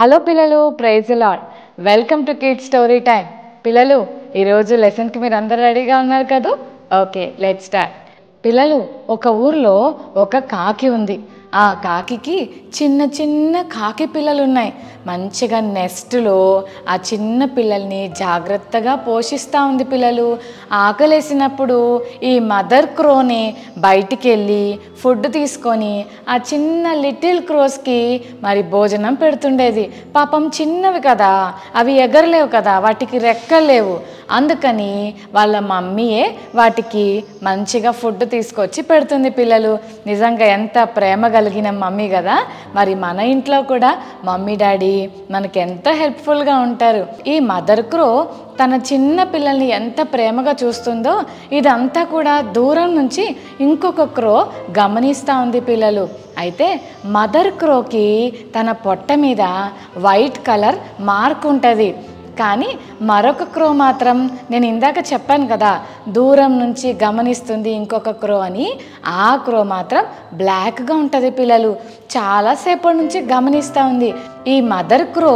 Hello పిల్లలు, praise lord. Welcome to kids story time. పిల్లలు, ఈరోజు లెసన్కి మీరు అందరు రెడీగా ఉన్నారు కదా? Okay, let's start. పిల్లలు, ఒక ఊర్లో ఒక కాకి ఉంది. ఆ కాకికి చిన్న చిన్న కాకి పిల్లలు ఉన్నాయి. మంచిగా నెస్ట్లో ఆ చిన్న పిల్లల్ని జాగ్రత్తగా పోషిస్తూ ఉంది. పిల్లలు ఆకలేసినప్పుడు ఈ మదర్ క్రోని బయటికి వెళ్ళి ఫుడ్ తీసుకొని ఆ చిన్న లిటిల్ క్రోస్కి మరి భోజనం పెడుతుండేది. పాపం చిన్నవి కదా, అవి ఎగరలేవు కదా, వాటికి రెక్కలు లేవు. అందుకని వాళ్ళ మమ్మీయే వాటికి మంచిగా ఫుడ్ తీసుకొచ్చి పెడుతుంది. పిల్లలు నిజంగా ఎంత ప్రేమ కలిగిన మమ్మీ కదా. మరి మన ఇంట్లో కూడా మమ్మీ డాడీ మనకి ఎంత హెల్ప్ఫుల్గా ఉంటారు. ఈ మదర్ క్రో తన చిన్న పిల్లల్ని ఎంత ప్రేమగా చూస్తుందో ఇదంతా కూడా దూరం నుంచి ఇంకొక క్రో గమనిస్తూ ఉంది. పిల్లలు అయితే మదర్ క్రోకి తన పొట్ట మీద వైట్ కలర్ మార్క్ ఉంటుంది. కానీ మరొక క్రో మాత్రం, నేను ఇందాక చెప్పాను కదా దూరం నుంచి గమనిస్తుంది ఇంకొక క్రో అని, ఆ క్రో మాత్రం బ్లాక్గా ఉంటుంది. పిల్లలు చాలాసేపటి నుంచి గమనిస్తూ ఉంది. ఈ మదర్ క్రో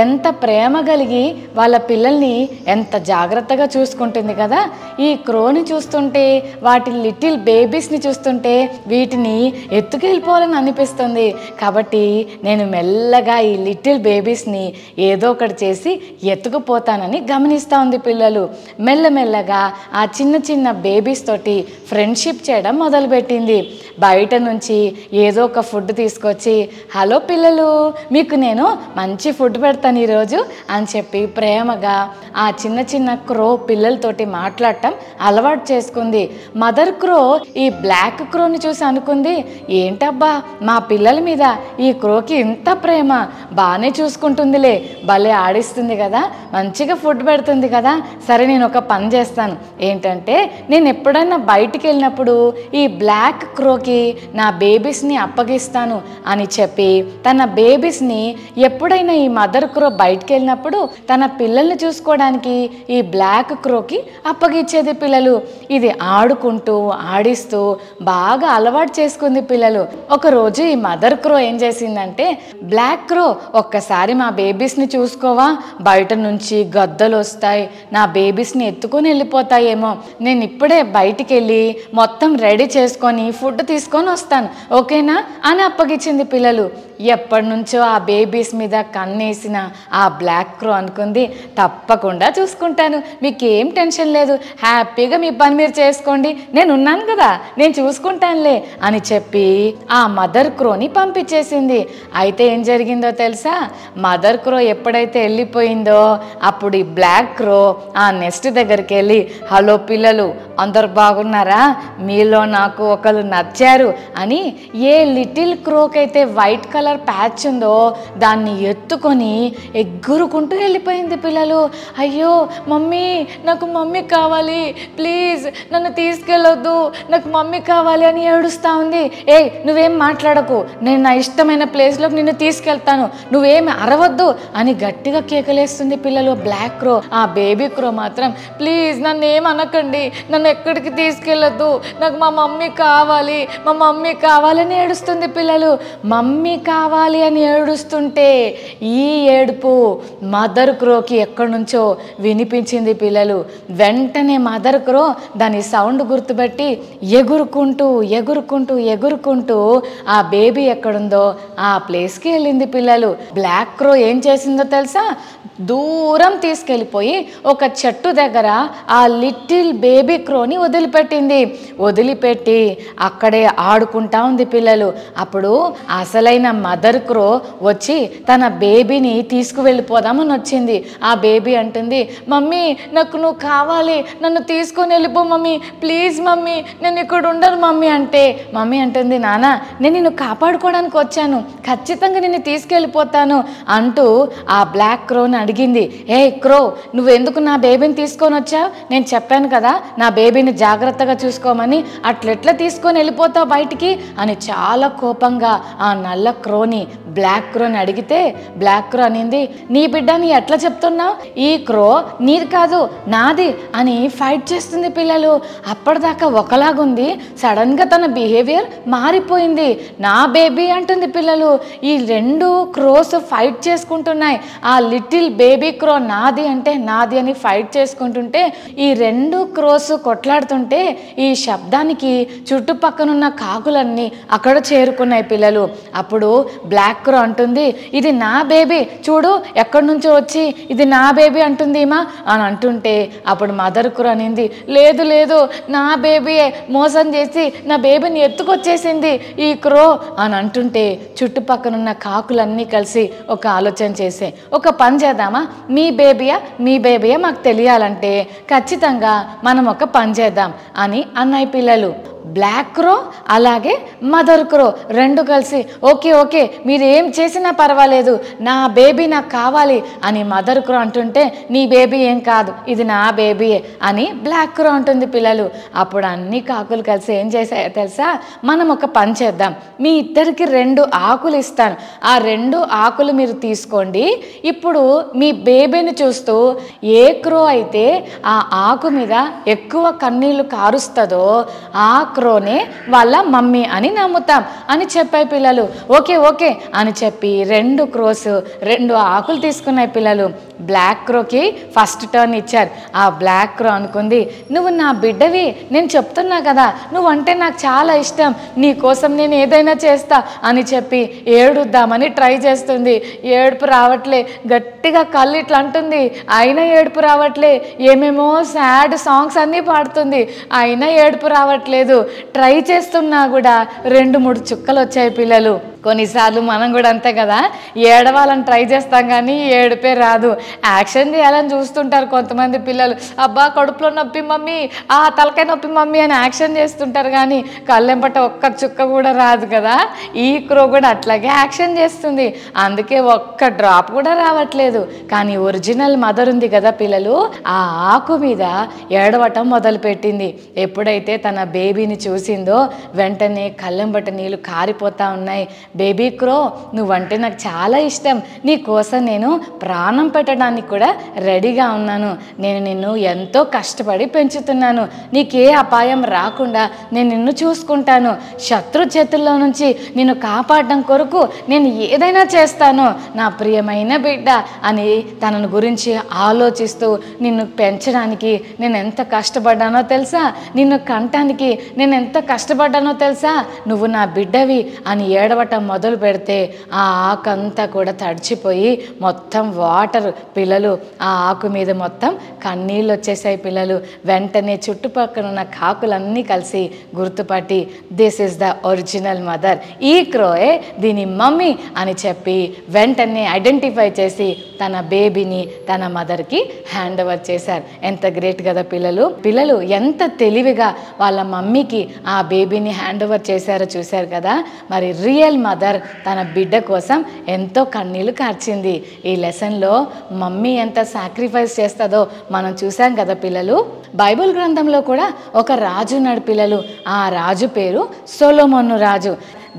ఎంత ప్రేమ కలిగి వాళ్ళ పిల్లల్ని ఎంత జాగ్రత్తగా చూసుకుంటుంది కదా. ఈ క్రోని చూస్తుంటే, వాటి లిటిల్ బేబీస్ని చూస్తుంటే వీటిని ఎత్తుకెళ్ళిపోవాలని అనిపిస్తుంది. కాబట్టి నేను మెల్లగా ఈ లిటిల్ బేబీస్ని ఏదో ఒకటి చేసి ఎత్తుకుపోతానని గమనిస్తూ ఉంది. పిల్లలు మెల్లమెల్లగా ఆ చిన్న చిన్న బేబీస్ తోటి ఫ్రెండ్షిప్ చేయడం మొదలుపెట్టింది. బయట నుంచి ఏదో ఒక ఫుడ్ తీసుకొచ్చి, హలో పిల్లలు, మీకు నేను మంచి ఫుడ్ పెడతాను ఈరోజు అని చెప్పి ప్రేమగా ఆ చిన్న చిన్న క్రో పిల్లలతోటి మాట్లాడటం అలవాటు చేసుకుంది. మదర్ క్రో ఈ బ్లాక్ క్రోని చూసి అనుకుంది, ఏంటబ్బా మా పిల్లల మీద ఈ క్రోకి ఇంత ప్రేమ, బాగానే చూసుకుంటుందిలే, భలే ఆడిస్తుంది కదా, మంచిగా ఫుడ్ పెడుతుంది కదా. సరే నేను ఒక పని చేస్తాను, ఏంటంటే నేను ఎప్పుడైనా బయటికి వెళ్ళినప్పుడు ఈ బ్లాక్ క్రోకి నా బేబీస్ని అప్పగిస్తాను అని చెప్పి తన బేబీస్ని ఎప్పుడైనా ఈ మదర్ క్రో బయటికి వెళ్ళినప్పుడు తన పిల్లల్ని చూసుకోవడానికి ఈ బ్లాక్ క్రోకి అప్పగిచ్చేది. పిల్లలు ఇది ఆడుకుంటూ ఆడిస్తూ బాగా అలవాటు చేసుకుంది. పిల్లలు ఒకరోజు ఈ మదర్ క్రో ఏం చేసిందంటే, బ్లాక్ క్రో ఒక్కసారి మా బేబీస్ని చూసుకోవా, బయట నుంచి గద్దలు వస్తాయి, నా బేబీస్ని ఎత్తుకొని వెళ్ళిపోతాయేమో, నేను ఇప్పుడే బయటికి వెళ్ళి మొత్తం రెడీ చేసుకొని ఫుడ్ తీసుకొని వస్తాను, ఓకేనా అని అప్పగించింది. పిల్లలు ఎప్పటి నుంచో ఆ బేబీస్ మీద కన్నేసిన ఆ బ్లాక్ క్రో అనుకుంది, తప్పకుండా చూసుకుంటాను, మీకేం టెన్షన్ లేదు, హ్యాపీగా మీ పని మీరు చేసుకోండి, నేను ఉన్నాను కదా, నేను చూసుకుంటానులే అని చెప్పి ఆ మదర్ క్రోని పంపించేసింది. అయితే ఏం జరిగిందో తెలుసా, మదర్ క్రో ఎప్పుడైతే వెళ్ళిపోయిందో అప్పుడు ఈ బ్లాక్ క్రో ఆ నెస్ట్ దగ్గరికి వెళ్ళి, హలో పిల్లలు, అందరు బాగున్నారా, మీలో నాకు ఒకరు నచ్చారు అని ఏ లిటిల్ క్రోకైతే వైట్ కలర్ ప్యాచ్ ఉందో దాన్ని ఎత్తుకొని ఎగురుకుంటూ వెళ్ళిపోయింది. పిల్లలు అయ్యో మమ్మీ, నాకు మమ్మీ కావాలి, ప్లీజ్ నన్ను తీసుకెళ్ళొద్దు, నాకు మమ్మీ కావాలి అని ఏడుస్తూ ఉంది. నువ్వేం మాట్లాడకు, నేను నా ఇష్టమైన ప్లేస్లోకి నిన్ను తీసుకెళ్తాను, నువ్వేమి అరవద్దు అని గట్టిగా కేకలేస్తుంది. పిల్లలు బ్లాక్ క్రో, ఆ బేబీ క్రో మాత్రం ప్లీజ్ నన్ను ఏం అనకండి, నన్ను ఎక్కడికి తీసుకెళ్ళొద్దు, నాకు మా మమ్మీ కావాలి, మా మమ్మీ కావాలని ఏడుస్తుంది. పిల్లలు మమ్మీ కావాలి అని ఏడుస్తుంటే ఈ ఏడుపు మదర్ క్రోకి ఎక్కడి నుంచో వినిపించింది. పిల్లలు వెంటనే మదర్ క్రో దాని సౌండ్ గుర్తుపెట్టి ఎగురుకుంటూ ఎగురుకుంటూ ఎగురుకుంటూ ఆ బేబీ ఎక్కడుందో ఆ ప్లేస్కి వెళ్ళింది. పిల్లలు బ్లాక్ క్రో ఏం చేసిందో తెలుసా, దూరం తీసుకెళ్ళిపోయి ఒక చెట్టు దగ్గర ఆ లిటిల్ బేబీ క్రోని వదిలిపెట్టి అక్కడే ఆడుకుంటా ఉంది. పిల్లలు అప్పుడు అసలైన మదర్ క్రో వచ్చి తన బేబీని తీసుకువెళ్ళిపోదామని వచ్చింది. ఆ బేబీ అంటుంది, మమ్మీ నాకు నువ్వు కావాలి, నన్ను తీసుకొని వెళ్ళిపో మమ్మీ, ప్లీజ్ మమ్మీ, నేను ఇక్కడ ఉండను మమ్మీ అంటే, మమ్మీ అంటుంది, నాన్న నేను నిన్ను కాపాడుకోవడానికి వచ్చాను, ఖచ్చితంగా నిన్ను తీసుకెళ్ళిపోతాను అంటూ ఆ బ్లాక్ క్రోని అడిగింది, ఏ క్రో, నువ్వెందుకు నా బేబీని తీసుకొని వచ్చావు? నేను చెప్పాను కదా నా బేబీని జాగ్రత్తగా చూసుకోమని, అట్లెట్లా తీసుకొని వెళ్ళిపోతావు బయటికి అని చాలా కోపంగా ఆ నల్ల క్రోని, బ్లాక్ క్రోని అడిగితే బ్లాక్ క్రో అనింది, నీ బిడ్డని ఎట్లా చెప్తున్నావు? ఈ క్రో నీది కాదు నాది అని ఫైట్ చేస్తుంది పిల్లలు. అప్పటిదాకా ఒకలాగుంది, సడన్గా తన బిహేవియర్ మారిపోయింది. నా బేబీ అంటుంది పిల్లలు. ఈ రెండు క్రోస్ ఫైట్ చేసుకుంటున్నాయి. ఆ లిటిల్ బేబీ క్రో నాది అంటే నాది అని ఫైట్ చేసుకుంటుంటే ఈ రెండు క్రోస్ కొట్లాడుతుంటే ఈ శబ్దానికి చుట్టుపక్కనున్న కాకులన్నీ అక్కడ చేరుకున్నాయి పిల్లలు. అప్పుడు బ్లాక్ క్రో అంటుంది, ఇది నా బేబీ చూడు ఎక్కడి నుంచో వచ్చి ఇది నా బేబీ అంటుంది ఈమా అని అంటుంటే అప్పుడు మదర్ క్రో అనింది, లేదు లేదు నా బేబీయే, మోసం చేసి నా బేబీని ఎత్తుకొచ్చేసింది ఈ క్రో అని అంటుంటే చుట్టుపక్కనున్న కాకులన్నీ కలిసి ఒక ఆలోచన చేసే, ఒక పని చేద్దామా, మీ బేబీయా మాకు తెలియాలంటే ఖచ్చితంగా మనం ఒక పని చేద్దాం అని అన్నాయి పిల్లలు. బ్లాక్ క్రో అలాగే మదర్ క్రో రెండు కలిసి ఓకే మీరు ఏం చేసినా పర్వాలేదు, నా బేబీ నాకు కావాలి అని మదర్ క్రో అంటుంటే, నీ బేబీ ఏం కాదు ఇది నా బేబీయే అని బ్లాక్ క్రో అంటుంది పిల్లలు. అప్పుడు అన్ని కాకులు కలిసి ఏం చేశాయో తెలుసా, మనం ఒక పని చేద్దాం, మీ ఇద్దరికి 2 ఆకులు ఇస్తాను, ఆ 2 ఆకులు మీరు తీసుకోండి. ఇప్పుడు మీ బేబీని చూస్తూ ఏ క్రో అయితే ఆ ఆకు మీద ఎక్కువ కన్నీళ్లు కారుస్తుందో ఆ క్రోనే వాళ్ళ మమ్మీ అని నమ్ముతాం అని చెప్పాయి పిల్లలు. ఓకే అని చెప్పి 2 క్రోస్ 2 ఆకులు తీసుకున్నాయి పిల్లలు. బ్లాక్ క్రోకి ఫస్ట్ టర్న్ ఇచ్చారు. ఆ బ్లాక్ క్రో అనుకుంది, నువ్వు నా బిడ్డవి, నేను చెప్తున్నా కదా నువ్వంటే నాకు చాలా ఇష్టం, నీ కోసం నేను ఏదైనా చేస్తా అని చెప్పి ఏడుద్దామని ట్రై చేస్తుంది. ఏడుపు రావట్లే, గట్టిగా కళ్ళు ఇట్లా అంటుంది, అయినా ఏడుపు రావట్లే. ఏమేమో సాడ్ సాంగ్స్ అన్నీ పాడుతుంది, అయినా ఏడుపు రావట్లేదు. ట్రై చేస్తున్నా కూడా 2-3 చుక్కలు వచ్చాయి పిల్లలు. కొన్నిసార్లు మనం కూడా అంతే కదా, ఏడవాలని ట్రై చేస్తాం కానీ ఏడుపే రాదు. యాక్షన్ చేయాలని చూస్తుంటారు కొంతమంది పిల్లలు, అబ్బా కడుపులో నొప్పి మమ్మీ, ఆ తలకాయ నొప్పి మమ్మీ అని యాక్షన్ చేస్తుంటారు కానీ కళ్ళెంపట ఒక్క చుక్క కూడా రాదు కదా. ఈ క్రో కూడా అట్లాగే యాక్షన్ చేస్తుంది, అందుకే ఒక్క డ్రాప్ కూడా రావట్లేదు. కానీ ఒరిజినల్ మదర్ ఉంది కదా పిల్లలు, ఆ ఆకు మీద ఏడవటం మొదలుపెట్టింది. ఎప్పుడైతే తన బేబీని చూసిందో వెంటనే కళ్ళెంబట నీళ్ళు కారిపోతా ఉన్నాయి. బేబీ క్రో, నువ్వంటే నాకు చాలా ఇష్టం, నీ కోసం నేను ప్రాణం పెట్టడానికి కూడా రెడీగా ఉన్నాను. నేను నిన్ను ఎంతో కష్టపడి పెంచుతున్నాను, నీకే అపాయం రాకుండా నేను నిన్ను చూసుకుంటాను, శత్రు చేతుల్లో నుంచి నిన్ను కాపాడడం కొరకు నేను ఏదైనా చేస్తాను నా ప్రియమైన బిడ్డ అని తనను గురించి ఆలోచిస్తూ, నిన్ను పెంచడానికి నేను ఎంత కష్టపడ్డానో తెలుసా, నిన్ను కంటానికి నేను ఎంత కష్టపడ్డానో తెలుసా, నువ్వు నా బిడ్డవి అని ఏడవటం మొదలు పెడితే ఆ ఆకంతా కూడా తడిచిపోయి మొత్తం వాటర్ పిల్లలు, ఆ ఆకు మీద మొత్తం కన్నీళ్ళు వచ్చేసాయి పిల్లలు. వెంటనే చుట్టుపక్కల ఉన్న కాకులన్నీ కలిసి గుర్తుపట్టి this is the original mother, ఈ క్రోయే దీని మమ్మీ అని చెప్పి వెంటనే ఐడెంటిఫై చేసి తన బేబీని తన మదర్కి హ్యాండ్ ఓవర్ చేశారు. ఎంత గ్రేట్ కదా పిల్లలు. పిల్లలు ఎంత తెలివిగా వాళ్ళ మమ్మీకి ఆ బేబీని హ్యాండ్ ఓవర్ చేశారో చూశారు కదా. మరి రియల్ మదర్ తన బిడ్డ కోసం ఎంతో కన్నీళ్లు కార్చింది. ఈ లెసన్లో మమ్మీ ఎంత సాక్రిఫైస్ చేస్తుందో మనం చూసాం కదా పిల్లలు. బైబిల్ గ్రంథంలో కూడా ఒక రాజు ఉన్నాడు పిల్లలు. ఆ రాజు పేరు సొలొమోను రాజు.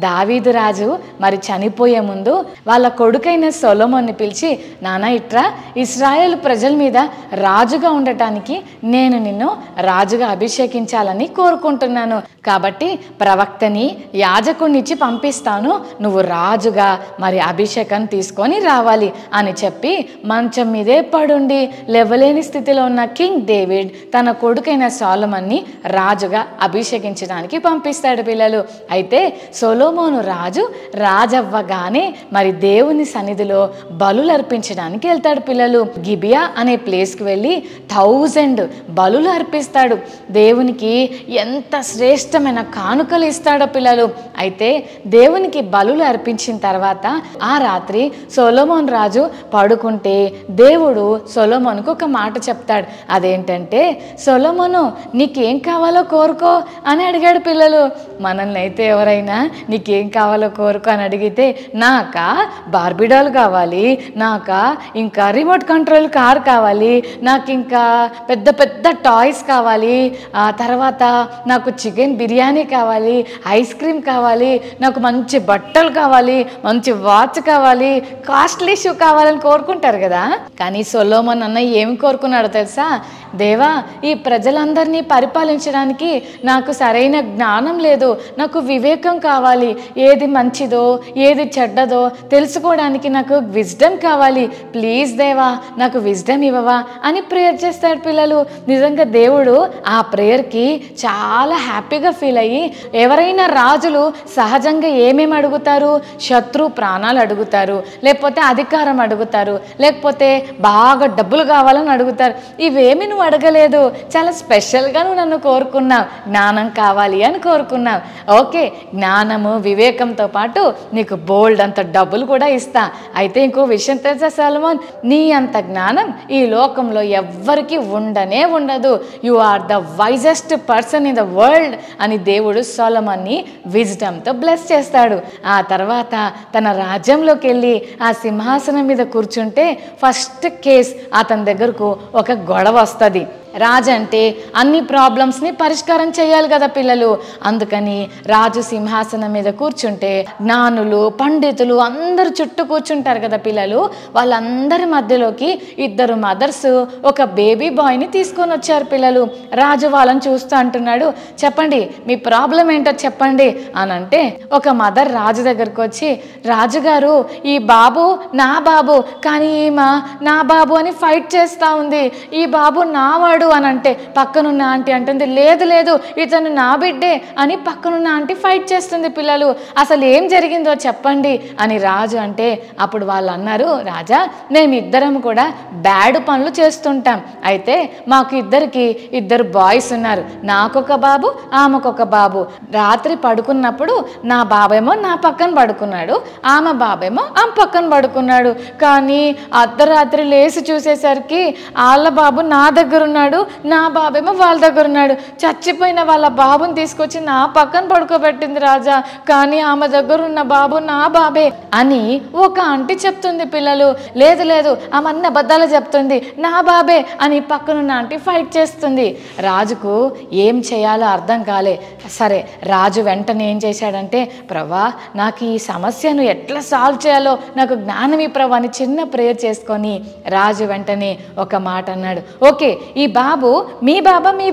దావీదు రాజు మరి చనిపోయే ముందు వాళ్ళ కొడుకైన సొలొమోన్ని పిలిచి, నాన్న ఇట్రా, ఇశ్రాయేలు ప్రజల మీద రాజుగా ఉండటానికి నేను నిన్ను రాజుగా అభిషేకించాలని కోరుకుంటున్నాను, కాబట్టి ప్రవక్తని యాజకుడినిచ్చి పంపిస్తాను, నువ్వు రాజుగా మరి అభిషేకం తీసుకొని రావాలి అని చెప్పి మంచం మీదే పడుండి లేవలేని స్థితిలో ఉన్న కింగ్ డేవిడ్ తన కొడుకైన సొలొమోన్ని రాజుగా అభిషేకించడానికి పంపిస్తాడు పిల్లలు. అయితే సొలొమోను రాజు రాజవ్వగానే మరి దేవుని సన్నిధిలో బలులు అర్పించడానికి వెళ్తాడు పిల్లలు. గిబియా అనే ప్లేస్కి వెళ్ళి 1000 బలులు అర్పిస్తాడు. దేవునికి ఎంత శ్రేష్టమైన కానుకలు ఇస్తాడో పిల్లలు. అయితే దేవునికి బలులు అర్పించిన తర్వాత ఆ రాత్రి సొలొమోను రాజు పడుకుంటే దేవుడు సొలొమోనుకు ఒక మాట చెప్తాడు. అదేంటంటే, సొలొమోను నీకేం కావాలో కోరుకో అని అడిగాడు పిల్లలు. మనల్ని అయితే ఎవరైనా నీకేం కావాలో కోరుకో అని అడిగితే నాకా బార్బీ డాల్ కావాలి, నాకా ఇంకా రిమోట్ కంట్రోల్ కార్ కావాలి, నాకు ఇంకా పెద్ద పెద్ద టాయ్స్ కావాలి, ఆ తర్వాత నాకు చికెన్ బిర్యానీ కావాలి, ఐస్ క్రీమ్ కావాలి, నాకు మంచి బట్టలు కావాలి, మంచి వాచ్ కావాలి, కాస్ట్లీ షూ కావాలని కోరుకుంటారు కదా. కానీ సొలొమోన్ అన్న ఏమి కోరుకున్నాడో తెలుసా? దేవా, ఈ ప్రజలందరినీ పరిపాలించడానికి నాకు సరైన జ్ఞానం లేదు, నాకు వివేకం కావాలి, ఏది మంచిదో ఏది చెడ్డదో తెలుసుకోవడానికి నాకు విజ్డమ్ కావాలి, ప్లీజ్ దేవా నాకు విజ్డమ్ ఇవ్వవా అని ప్రేయర్ చేస్తాడు పిల్లలు. నిజంగా దేవుడు ఆ ప్రేయర్కి చాలా హ్యాపీగా ఫీల్ అయ్యి, ఎవరైనా రాజులు సహజంగా ఏమేమి అడుగుతారు? శత్రు ప్రాణాలు అడుగుతారు, లేకపోతే అధికారం అడుగుతారు, లేకపోతే బాగా డబ్బులు కావాలని అడుగుతారు. ఇవేమి నువ్వు అడగలేదు, చాలా స్పెషల్గా నువ్వు నన్ను కోరుకున్నావు, జ్ఞానం కావాలి అని కోరుకున్నావు. ఓకే, జ్ఞానము వివేకంతో పాటు నీకు బోల్డ్ అంత డబ్బులు కూడా ఇస్తా. అయితే ఇంకో విషయం తెలుసా సొలొమోన్, నీ అంత జ్ఞానం ఈ లోకంలో ఎవ్వరికి ఉండనే ఉండదు, you are the wisest person in the world అని దేవుడు సొలొమోన్ని విజ్డమ్తో బ్లెస్ చేస్తాడు. ఆ తర్వాత తన రాజ్యంలోకి వెళ్ళి ఆ సింహాసనం మీద కూర్చుంటే ఫస్ట్ కేస్ అతని దగ్గరకు ఒక గొడవ వస్తుంది. రాజు అంటే అన్ని ప్రాబ్లమ్స్ని పరిష్కారం చేయాలి కదా పిల్లలు. అందుకని రాజు సింహాసనం మీద కూర్చుంటే జ్ఞానులు పండితులు అందరూ చుట్టూ కూర్చుంటారు కదా పిల్లలు. వాళ్ళందరి మధ్యలోకి ఇద్దరు మదర్స్ ఒక బేబీ బాయ్ని తీసుకొని వచ్చారు పిల్లలు. రాజు వాళ్ళని చూస్తూ అంటున్నాడు, చెప్పండి మీ ప్రాబ్లం ఏంటో చెప్పండి అని అంటే, ఒక మదర్ రాజు దగ్గరకు వచ్చి, రాజుగారు ఈ బాబు నా బాబు, కానీ ఈమె నా బాబు అని ఫైట్ చేస్తూ ఉంది, ఈ బాబు నావాడు అని అంటే పక్కనున్న ఆంటీ అంటుంది, లేదు లేదు ఇతను నా బిడ్డే అని పక్కనున్న ఆంటీ ఫైట్ చేస్తుంది పిల్లలు. అసలు ఏం జరిగిందో చెప్పండి అని రాజు అంటే, అప్పుడు వాళ్ళు అన్నారు, రాజా మేమిద్దరం కూడా బ్యాడ్ పనులు చేస్తుంటాం, అయితే మాకు ఇద్దరు బాయ్స్ ఉన్నారు, నాకొక బాబు ఆమెకొక బాబు. రాత్రి పడుకున్నప్పుడు నా బాబేమో నా పక్కన పడుకున్నాడు, ఆమె బాబేమో ఆమె పక్కన పడుకున్నాడు, కానీ అర్ధరాత్రి లేచి చూసేసరికి వాళ్ళ బాబు నా దగ్గర ఉన్నాడు, నా బాబేమో వాళ్ళ దగ్గర ఉన్నాడు. చచ్చిపోయిన వాళ్ళ బాబుని తీసుకొచ్చి నా పక్కన పడుకోబెట్టింది రాజా, కానీ ఆమె దగ్గర ఉన్న బాబు నా బాబే అని ఒక ఆంటీ చెప్తుంది పిల్లలు. లేదు లేదు ఆమె అన్ని అబద్ధాలు చెప్తుంది, నా బాబే అని పక్కనున్న ఆంటీ ఫైట్ చేస్తుంది. రాజుకు ఏం చేయాలో అర్థం కాలే. సరే, రాజు వెంటనే ఏం చేశాడంటే, ప్రభా నాకు ఈ సమస్యను ఎట్లా సాల్వ్ చేయాలో నాకు జ్ఞానం ఈ ప్రభా అని చిన్న ప్రేయర్ చేసుకొని రాజు వెంటనే ఒక మాట అన్నాడు, ఓకే ఈ బాబు మీ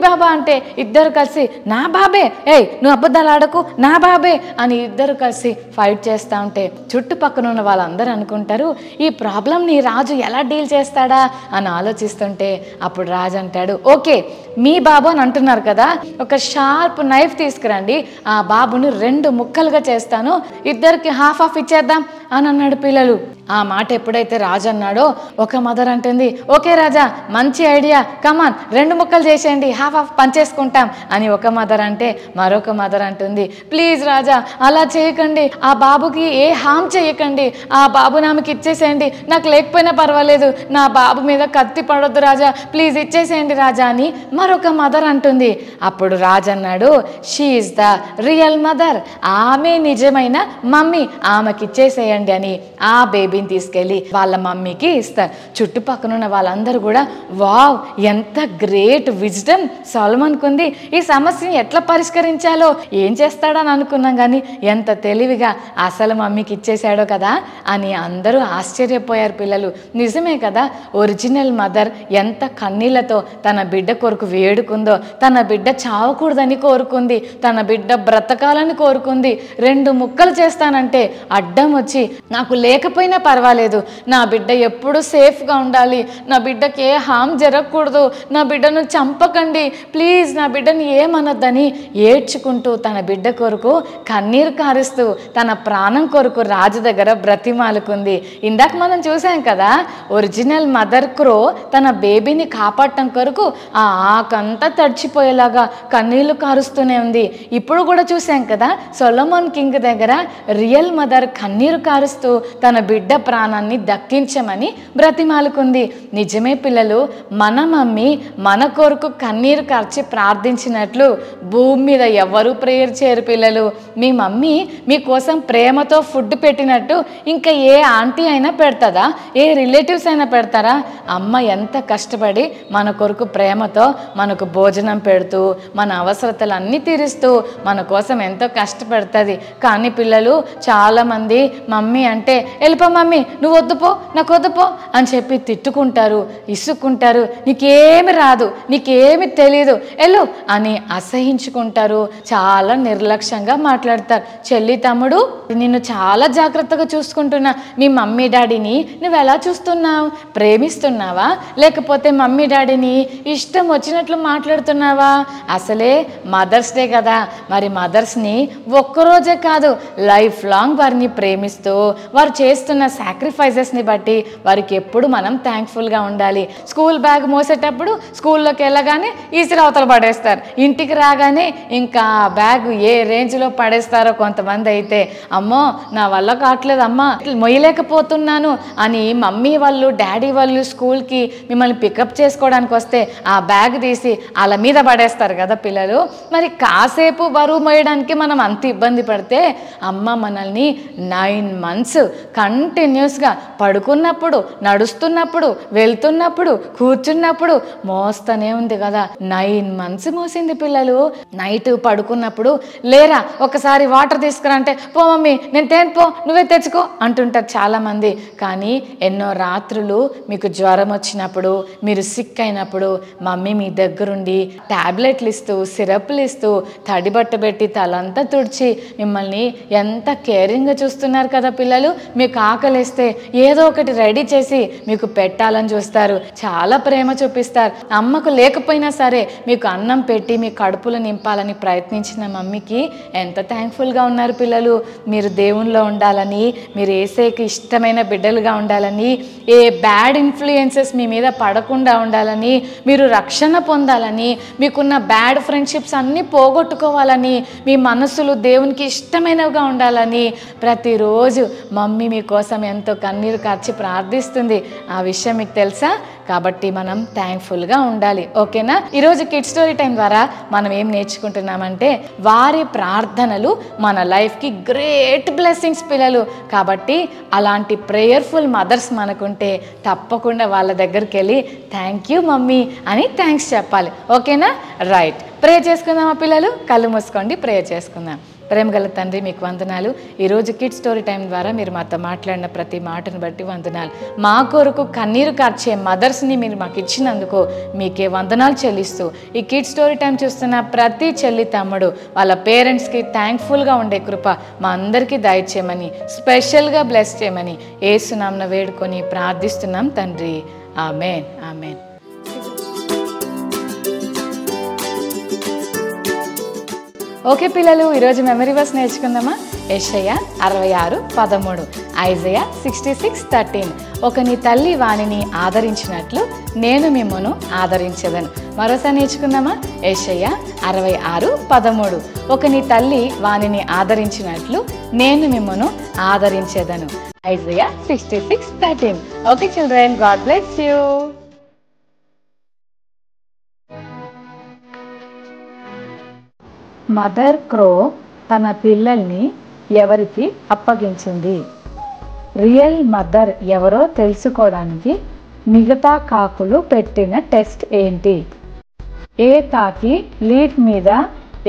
బాబా అంటే ఇద్దరు కలిసి నా బాబే, ఏయ్ నువ్వు అబద్ధాలు ఆడకు నా బాబే అని ఇద్దరు కలిసి ఫైట్ చేస్తూ ఉంటే చుట్టుపక్కన ఉన్న వాళ్ళందరూ అనుకుంటారు, ఈ ప్రాబ్లంని రాజు ఎలా డీల్ చేస్తాడా అని ఆలోచిస్తుంటే అప్పుడు రాజు అంటాడు, ఓకే మీ బాబు అని అంటున్నారు కదా, ఒక షార్ప్ నైఫ్ తీసుకురండి, ఆ బాబుని 2 ముక్కలుగా చేస్తాను, ఇద్దరికి హాఫ్ హాఫ్ ఇచ్చేద్దాం అని అన్నాడు పిల్లలు. ఆ మాట ఎప్పుడైతే రాజు అన్నాడో ఒక మదర్ అంటుంది, ఓకే రాజా మంచి ఐడియా, కమాన్ 2 ముక్కలు చేసేయండి, హాఫ్ హాఫ్ పంచేసుకుంటాం అని ఒక మదర్ అంటే, మరొక మదర్ అంటుంది, ప్లీజ్ రాజా అలా చేయకండి, ఆ బాబుకి ఏ హామ్ చేయకండి, ఆ బాబు నామకి ఇచ్చేసేయండి, నాకు లేకపోయినా పర్వాలేదు, నా బాబు మీద కత్తి పడొద్దు రాజా, ప్లీజ్ ఇచ్చేసేయండి రాజా అని మరొక మదర్ అంటుంది. అప్పుడు రాజు అన్నాడు, she is the real mother, ఆమె నిజమైన మమ్మీ, ఆమెకి ఇచ్చేసేయండి అని ఆ బేబీని తీసుకెళ్ళి వాళ్ళ మమ్మీకి ఇస్తారు. చుట్టుపక్కల ఉన్న వాళ్ళందరూ కూడా వావ్ ఎంత గ్రేట్ విజ్డమ్ సొలొమోన్కు ఉంది, ఈ సమస్యని ఎట్లా పరిష్కరించాలో ఏం చేస్తాడని అనుకున్నాం, కానీ ఎంత తెలివిగా అసలు మమ్మీకి ఇచ్చేసాడో కదా అని అందరూ ఆశ్చర్యపోయారు పిల్లలు. నిజమే కదా, ఒరిజినల్ మదర్ ఎంత కన్నీళ్లతో తన బిడ్డ కొరకు వేడుకుందో, తన బిడ్డ చావకూడదని కోరుకుంది, తన బిడ్డ బ్రతకాలని కోరుకుంది. 2 ముక్కలు చేస్తానంటే అడ్డం వచ్చి, నాకు లేకపోయినా పర్వాలేదు, నా బిడ్డ ఎప్పుడు సేఫ్గా ఉండాలి, నా బిడ్డకి ఏ హామ్ జరగకూడదు, నా బిడ్డను చంపకండి ప్లీజ్, నా బిడ్డని ఏమనొద్దని ఏడ్చుకుంటూ తన బిడ్డ కొరకు కన్నీరు కారుస్తూ తన ప్రాణం కొరకు రాజు దగ్గర బ్రతిమాలుకుంది. ఇందాక మనం చూసాం కదా, ఒరిజినల్ మదర్ క్రో తన బేబీని కాపాడటం కొరకు ఆ ఆకంతా తడిచిపోయేలాగా కన్నీళ్లు కారుస్తూనే ఉంది. ఇప్పుడు కూడా చూసాం కదా, సొలొమోన్ కింగ్ దగ్గర రియల్ మదర్ కన్నీరు కారుస్తూ తన బిడ్డ ప్రాణాన్ని దక్కించమని బ్రతిమాలుకుంది. నిజమే పిల్లలు, మన మమ్మీ మన కొరకు కన్నీరు కార్చి ప్రార్థించినట్లు భూమి మీద ఎవరు ప్రేయర్ చేయరు పిల్లలు. మీ మమ్మీ మీకోసం ప్రేమతో ఫుడ్ పెట్టినట్టు ఇంకా ఏ ఆంటీ అయినా పెడతాదా, ఏ రిలేటివ్స్ అయినా పెడతారా? అమ్మ ఎంత కష్టపడి మన కొరకు ప్రేమతో మనకు భోజనం పెడుతూ మన అవసరతలన్నీ తీరుస్తూ మన కోసం ఎంతో కష్టపడుతుంది. కానీ పిల్లలు చాలామంది మమ్మీ అంటే వెళ్ళిపో మమ్మీ, నువ్వు వద్దుపో, నాకు వద్దుపో అని చెప్పి తిట్టుకుంటారు, ఇసుక్కుంటారు. నీకేమి రాదు, నీకేమి తెలియదు, వెళ్ళు అని అసహించుకుంటారు, చాలా నిర్లక్ష్యంగా మాట్లాడతారు. చెల్లి తమ్ముడు, నిన్ను చాలా జాగ్రత్తగా చూసుకుంటున్నా మీ మమ్మీ డాడీని నువ్వు ఎలా చూస్తున్నావు? ప్రేమిస్తున్నావా లేకపోతే మమ్మీ డాడీని ఇష్టం వచ్చినట్లు మాట్లాడుతున్నావా? అసలే మదర్స్ డే కదా, మరి మదర్స్ని ఒక్కరోజే కాదు లైఫ్ లాంగ్ వారిని ప్రేమిస్తూ వారు చేస్తున్న సాక్రిఫైజెస్ని బట్టి వారికి ఎప్పుడు మనం థ్యాంక్ఫుల్గా ఉండాలి. స్కూల్ బ్యాగ్ మోసేటప్పుడు స్కూల్లోకి వెళ్ళగానే ఈసిరి అవతల పడేస్తారు, ఇంటికి రాగానే ఇంకా బ్యాగ్ ఏ రేంజ్లో పడేస్తారో కొంతమంది అయితే. అమ్మో నా వల్ల కావట్లేదు అమ్మా, మొయ్యలేకపోతున్నాను అని మమ్మీ వాళ్ళు డాడీ వాళ్ళు స్కూల్కి మిమ్మల్ని పికప్ చేసుకోవడానికి వస్తే ఆ బ్యాగ్ తీసి వాళ్ళ మీద పడేస్తారు కదా పిల్లలు. మరి కాసేపు బరువు మోయడానికి మనం అంత ఇబ్బంది పడితే అమ్మ మనల్ని 9 months కంటిన్యూస్గా పడుకున్నప్పుడు, నడుస్తున్నప్పుడు, వెళ్తున్నప్పుడు, కూర్చున్నప్పుడు మోస్తూనే ఉంది కదా. 9 months మోసింది పిల్లలు. నైట్ పడుకున్నప్పుడు లేరా ఒకసారి వాటర్ తీసుకురా అంటే పో మమ్మీ నేను పో నువ్వే తెచ్చుకో అంటుంటారు చాలామంది. కానీ ఎన్నో రాత్రులు మీకు జ్వరం వచ్చినప్పుడు, మీరు సిక్ అయినప్పుడు మమ్మీ మీ దగ్గరుండి ట్యాబ్లెట్లు ఇస్తూ, సిరప్లు ఇస్తూ, తడిబట్ట పెట్టి తలంతా తుడిచి మిమ్మల్ని ఎంత కేరింగ్గా చూస్తున్నారు కదా పిల్లలు. మీకు ఆకలిస్తే ఏదో ఒకటి రెడీ చేసి మీకు పెట్టాలని చూస్తారు, చాలా ప్రేమ చూపిస్తారు. అమ్మకు లేకపోయినా సరే మీకు అన్నం పెట్టి మీ కడుపులో నింపాలని ప్రయత్నించిన మమ్మీకి ఎంత థ్యాంక్ఫుల్గా ఉన్నారు పిల్లలు. మీరు దేవునిలో ఉండాలని, మీరు యేసేకి ఇష్టమైన బిడ్డలుగా ఉండాలని, ఏ బ్యాడ్ ఇన్ఫ్లుయెన్సెస్ మీ మీద పడకుండా ఉండాలని, మీరు రక్షణ పొందాలని, మీకున్న బ్యాడ్ ఫ్రెండ్షిప్స్ అన్నీ పోగొట్టుకోవాలని, మీ మనసులు దేవునికి ఇష్టమైనవిగా ఉండాలని ప్రతిరోజు మమ్మీ మీకోసం ఎంతో కన్నీరు కార్చి ప్రార్థిస్తుంది. ఆ విషయం మీకు తెలుసా? కాబట్టి మనం థ్యాంక్ఫుల్గా ఉండాలి. ఓకేనా? ఈరోజు కిడ్ స్టోరీ టైం ద్వారా మనం ఏం నేర్చుకుంటున్నామంటే వారి ప్రార్థనలు మన లైఫ్కి గ్రేట్ బ్లెస్సింగ్స్ పిల్లలు. కాబట్టి అలాంటి ప్రేయర్ఫుల్ మదర్స్ మనకుంటే తప్పకుండా వాళ్ళ దగ్గరికి వెళ్ళి థ్యాంక్ యూ మమ్మీ అని థ్యాంక్స్ చెప్పాలి. ఓకేనా? రైట్, ప్రే చేసుకుందామా పిల్లలు? కళ్ళు మూసుకోండి, ప్రే చేసుకుందాం. ప్రేమగల తండ్రి మీకు వందనాలు. ఈరోజు కిడ్ స్టోరీ టైం ద్వారా మీరు మాతో మాట్లాడిన ప్రతి మాటను బట్టి వందనాలు. మా కొరకు కన్నీరు కార్చే మదర్స్ని మీరు మాకు ఇచ్చినందుకు మీకే వందనాలు చెల్లిస్తూ ఈ కిడ్ స్టోరీ టైం చూస్తున్న ప్రతి చెల్లి తమ్ముడు వాళ్ళ పేరెంట్స్కి థ్యాంక్ఫుల్గా ఉండే కృప మా అందరికీ దయచేయమని, స్పెషల్గా బ్లెస్ చేయమని యేసు నామమున వేడుకొని ప్రార్థిస్తున్నాం తండ్రి. ఆమేన్, ఆమేన్. ఓకే పిల్లలు, ఈరోజు మెమరీ వర్స్ నేర్చుకుందామా? యెషయా 66:13, ఐజయా 66:13. ఒకని తల్లి వానిని ఆదరించినట్లు నేను మిమ్మును ఆదరించెదను. మరోసారి నేర్చుకుందామా? యెషయా 66:13. ఒకని తల్లి వానిని ఆదరించినట్లు నేను మిమ్మును ఆదరించెదను. Isaiah 66:13. Okay children, God bless you. Mother crow తన పిల్లల్ని ఎవరికి అప్పగించింది? రియల్ మదర్ ఎవరో తెలుసుకోవడానికి మిగతా కాకులు పెట్టిన టెస్ట్ ఏంటి? ఏ కాకి లీడ్ మీద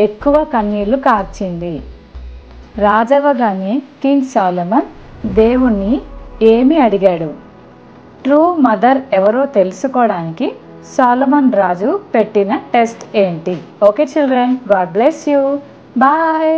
ఎక్కువ కన్నీళ్లు కార్చింది? రాజవగానే కింగ్ సొలొమన్ దేవుణ్ణి ఏమి అడిగాడు? ట్రూ మదర్ ఎవరో తెలుసుకోవడానికి సొలొమన్ రాజు పెట్టిన టెస్ట్ ఏంటి? Okay children, God bless you. Bye.